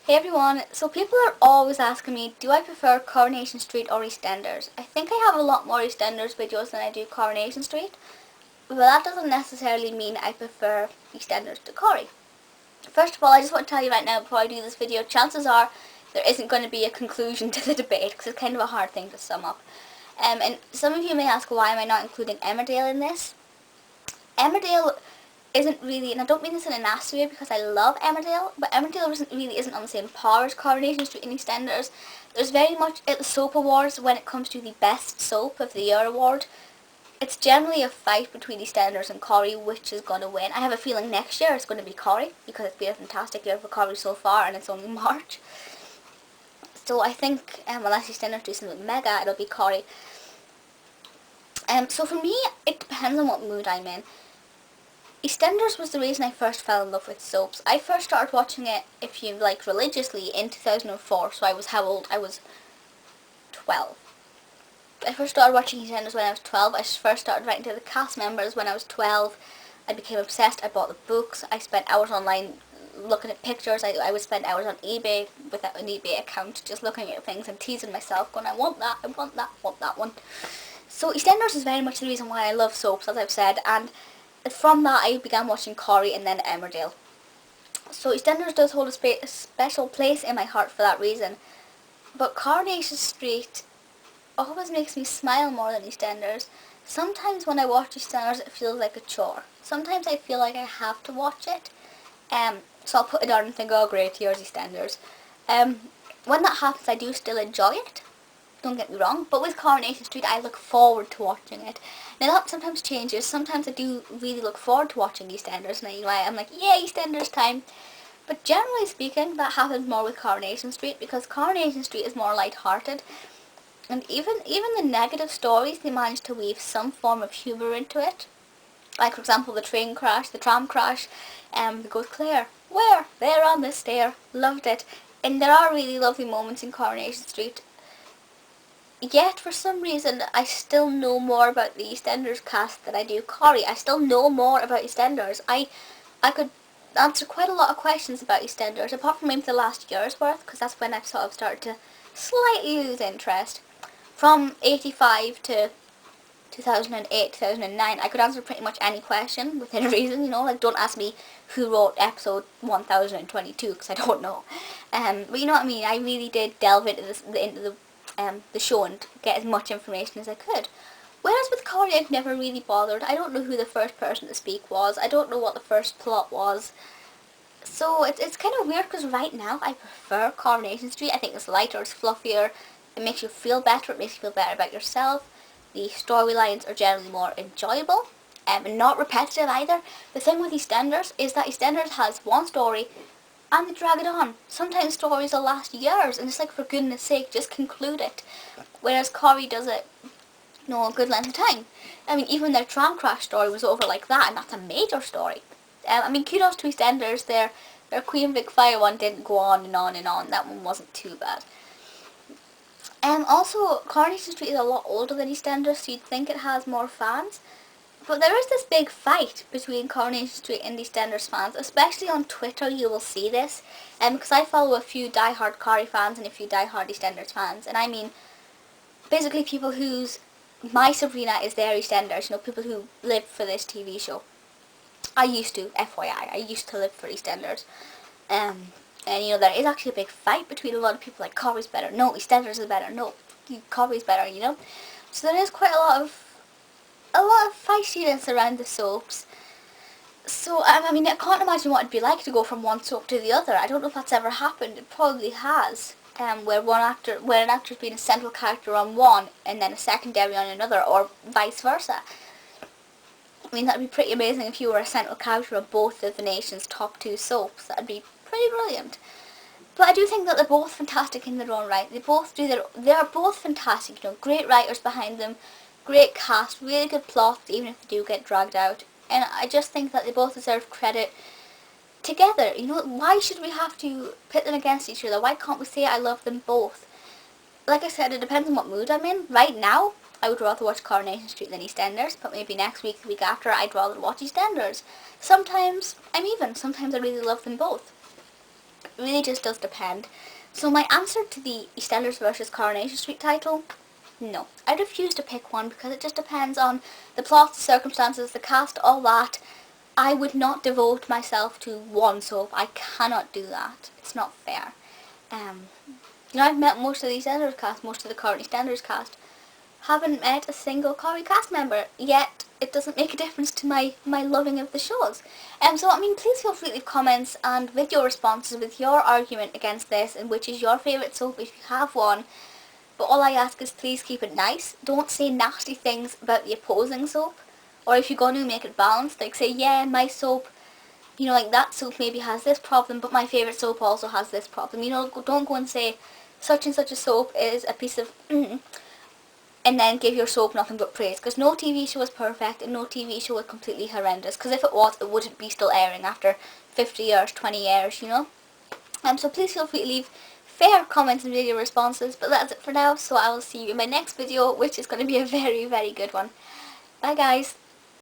Hey everyone, so people are always asking me, do I prefer Coronation Street or EastEnders? I think I have a lot more EastEnders videos than I do Coronation Street, but that doesn't necessarily mean I prefer EastEnders to Corrie. First of all, I just want to tell you right now before I do this video, chances are there isn't going to be a conclusion to the debate because it's kind of a hard thing to sum up. And some of you may ask, why am I not including Emmerdale in this? Emmerdale isn't really, and I don't mean this in a nasty way because I love Emmerdale, but Emmerdale isn't on the same par as Coronation Street and EastEnders. There's very much at the soap awards when it comes to the best soap of the year award. It's generally a fight between EastEnders and Corrie which is going to win. I have a feeling next year it's going to be Corrie because it's been a fantastic year for Corrie so far and it's only March. So I think unless EastEnders do something mega, it'll be Corrie. So for me, it depends on what mood I'm in. EastEnders was the reason I first fell in love with soaps. I first started watching it, if you like, religiously in 2004, so I was how old? I was 12. I first started watching EastEnders when I was 12. I first started writing to the cast members when I was 12. I became obsessed. I bought the books. I spent hours online looking at pictures. I would spend hours on eBay with an eBay account just looking at things and teasing myself, going, I want that, I want that, I want that one. So EastEnders is very much the reason why I love soaps, as I've said, and from that I began watching Corrie and then Emmerdale. So EastEnders does hold a special place in my heart for that reason. But Coronation Street always makes me smile more than EastEnders. Sometimes when I watch EastEnders it feels like a chore. Sometimes I feel like I have to watch it. So I'll put it on and think, oh great, here's EastEnders. When that happens I do still enjoy it. Don't get me wrong, but with Coronation Street I look forward to watching it. Now that sometimes changes. Sometimes I do really look forward to watching EastEnders, and I'm like, yeah, EastEnders time. But generally speaking, that happens more with Coronation Street because Coronation Street is more light-hearted, and even the negative stories, they manage to weave some form of humour into it. Like for example, the tram crash, goes Claire, where? There on the stair. Loved it. And there are really lovely moments in Coronation Street. Yet, for some reason, I still know more about the EastEnders cast than I do Corrie. I still know more about EastEnders. I could answer quite a lot of questions about EastEnders, apart from maybe the last year's worth, because that's when I've sort of started to slightly lose interest. From 85 to 2008, 2009, I could answer pretty much any question within reason, like don't ask me who wrote episode 1022, because I don't know. But you know what I mean, I really did delve into the show and get as much information as I could. Whereas with Corrie I've never really bothered. I don't know who the first person to speak was. I don't know what the first plot was. So it's kind of weird because right now I prefer Coronation Street. I think it's lighter, it's fluffier, it makes you feel better, it makes you feel better about yourself. The storylines are generally more enjoyable and not repetitive either. The thing with EastEnders is that EastEnders has one story and they drag it on. Sometimes stories will last years and it's like, for goodness sake, just conclude it. Whereas Corrie does it, a good length of time. I mean, even their tram crash story was over like that, and that's a major story. Kudos to EastEnders, their Queen Vic Fire one didn't go on and on and on. That one wasn't too bad. Also, Coronation Street is a lot older than EastEnders, so you'd think it has more fans. But there is this big fight between Coronation Street and EastEnders fans, especially on Twitter you will see this, because I follow a few die-hard Corrie fans and a few die-hard EastEnders fans, and I mean basically people whose My Sabrina is their EastEnders, people who live for this TV show. I used to, FYI, I used to live for EastEnders. And there is actually a big fight between a lot of people, like Corrie's better, no, EastEnders is better, no, Corrie's better, So there is quite a lot of feistiness around the soaps. So, I can't imagine what it'd be like to go from one soap to the other. I don't know if that's ever happened. It probably has. Where an actor's been a central character on one and then a secondary on another, or vice versa. That'd be pretty amazing if you were a central character on both of the nation's top two soaps. That'd be pretty brilliant. But I do think that they're both fantastic in their own right. They are both fantastic, great writers behind them, great cast, really good plots, even if they do get dragged out. And I just think that they both deserve credit together. Why should we have to pit them against each other? Why can't we say I love them both? Like I said, it depends on what mood I'm in. Right now, I would rather watch Coronation Street than EastEnders, but maybe next week, the week after, I'd rather watch EastEnders. Sometimes I'm even. Sometimes I really love them both. really just does depend. So my answer to the EastEnders versus Coronation Street title, no. I refuse to pick one because it just depends on the plot, the circumstances, the cast, all that. I would not devote myself to one soap. I cannot do that. It's not fair. I've met most of the EastEnders cast, most of the current EastEnders cast. Haven't met a single Corrie cast member, yet it doesn't make a difference to my loving of the shows. So I mean, please feel free to leave comments and with your responses, with your argument against this, and which is your favourite soap if you have one. But all I ask is please keep it nice. Don't say nasty things about the opposing soap. Or if you're going to make it balanced, like say, yeah, my soap, like that soap maybe has this problem, but my favourite soap also has this problem. Don't go and say such and such a soap is a piece of and then give your soap nothing but praise. Because no TV show is perfect and no TV show is completely horrendous. Because if it was, it wouldn't be still airing after 50 years, 20 years, So please feel free to leave fair comments and video responses. But that's it for now. So I will see you in my next video, which is going to be a very, very good one. Bye guys.